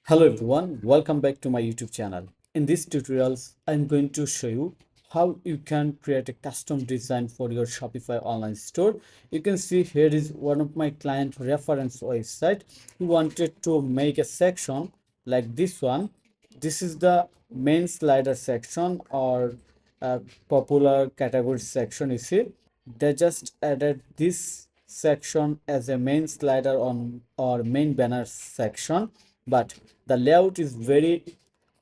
Hello everyone, welcome back to my YouTube channel. In this tutorials, I'm going to show you how you can create a custom design for your Shopify online store. You can see here is one of my client reference website who wanted to make a section like this one. This is the main slider section or popular category section. You see, they just added this section as a main slider on or main banner section, but the layout is very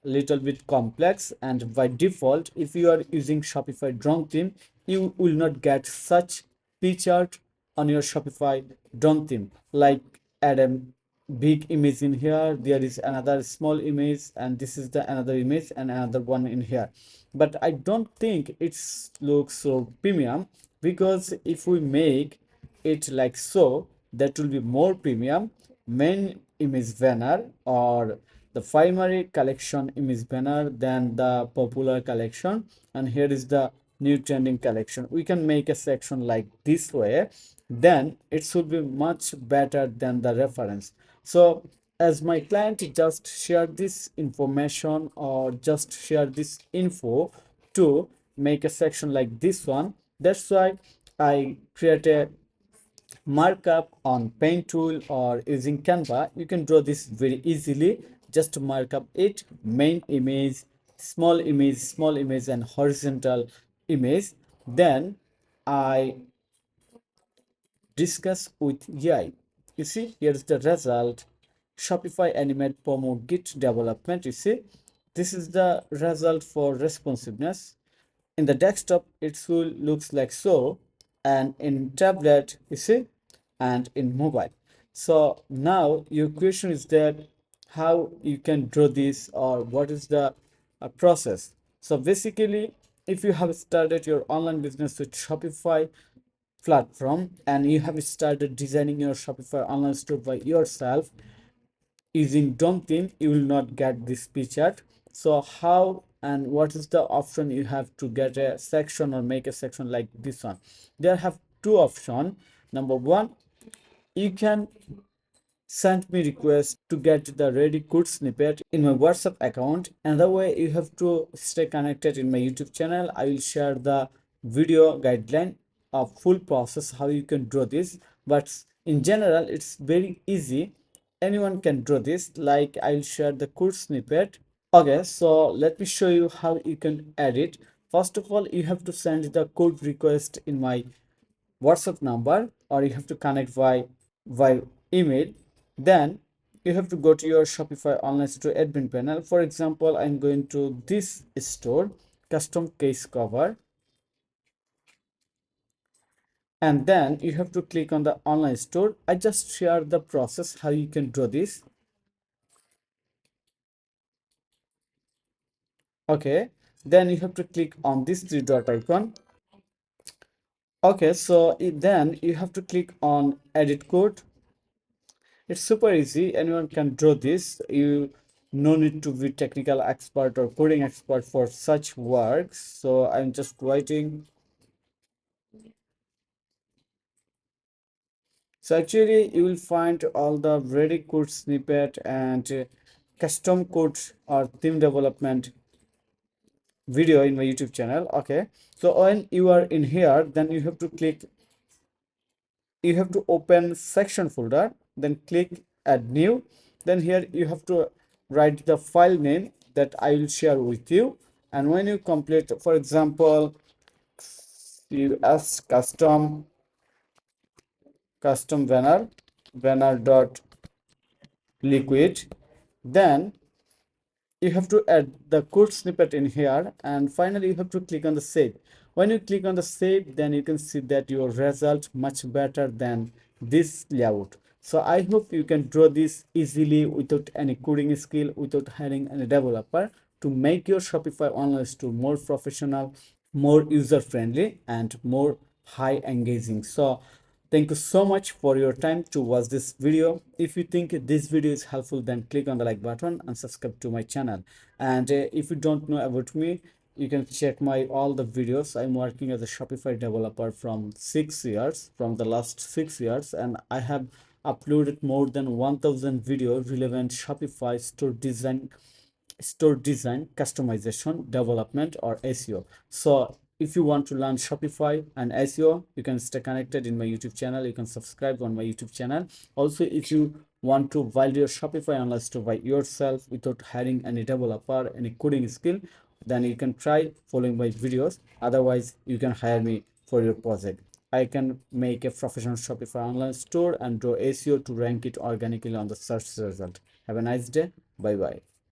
little bit complex, and by default if you are using Shopify drone theme you will not get such p chart on your Shopify drone theme. Like add a big image in here, there is another small image, and this is the another image and another one in here, but I don't think it's looks so premium, because if we make it like so, that will be more premium. Main image banner or the primary collection image banner than the popular collection, and here is the new trending collection. We can make a section like this way, then it should be much better than the reference. So as my client just share this information or just share this info to make a section like this one, that's why I create a markup on paint tool or using Canva. You can draw this very easily. Just to mark up it, main image, small image and horizontal image. Then I discuss with AI. You see, here's the result. Shopify animate promo git development. You see, this is the result for responsiveness. In the desktop it will looks like so, and in tablet you see, and in mobile. So now your question is that how you can draw this, or what is the process. So basically, if you have started your online business with Shopify platform and you have started designing your Shopify online store by yourself using DOM theme, you will not get this picture. So how and what is the option you have to get a section or make a section like this one? There have two options. Number one, you can send me request to get the ready code snippet in my WhatsApp account. Another way, you have to stay connected in my YouTube channel. I will share the video guideline of full process how you can draw this, but in general it's very easy. Anyone can draw this. Like I'll share the code snippet. Okay, so let me show you how you can edit. First of all, you have to send the code request in my WhatsApp number, or you have to connect by email. Then you have to go to your Shopify online store admin panel. For example, I'm going to this store, custom case cover, and then you have to click on the online store. I just share the process how you can draw this. Okay, then you have to click on this three dot icon. Okay, so then you have to click on edit code. It's super easy. Anyone can draw this. You no need to be technical expert or coding expert for such works. So I'm just writing. So actually you will find all the ready code snippet and custom code or theme development video in my YouTube channel. Okay. So when you are in here, then you have to click, you have to open section folder, then click add new. Then here you have to write the file name that I will share with you. And when you complete, for example, us custom banner dot liquid, then you have to add the code snippet in here, and finally you have to click on the save. When you click on the save, then you can see that your result much better than this layout. So I hope you can draw this easily without any coding skill, without hiring any developer, to make your Shopify online store more professional, more user friendly, and more high engaging. So thank you so much for your time to watch this video. If you think this video is helpful, then click on the like button and subscribe to my channel. And if you don't know about me, you can check my all the videos. I'm working as a Shopify developer from 6 years, from the last 6 years, and I have uploaded more than 1000 videos relevant Shopify store design, customization, development, or SEO. So if you want to learn Shopify and SEO, you can stay connected in my YouTube channel. You can subscribe on my YouTube channel. Also, if you want to build your Shopify online store by yourself without hiring any developer, any coding skill, then you can try following my videos. Otherwise, you can hire me for your project. I can make a professional Shopify online store and do SEO to rank it organically on the search result. Have a nice day. Bye bye.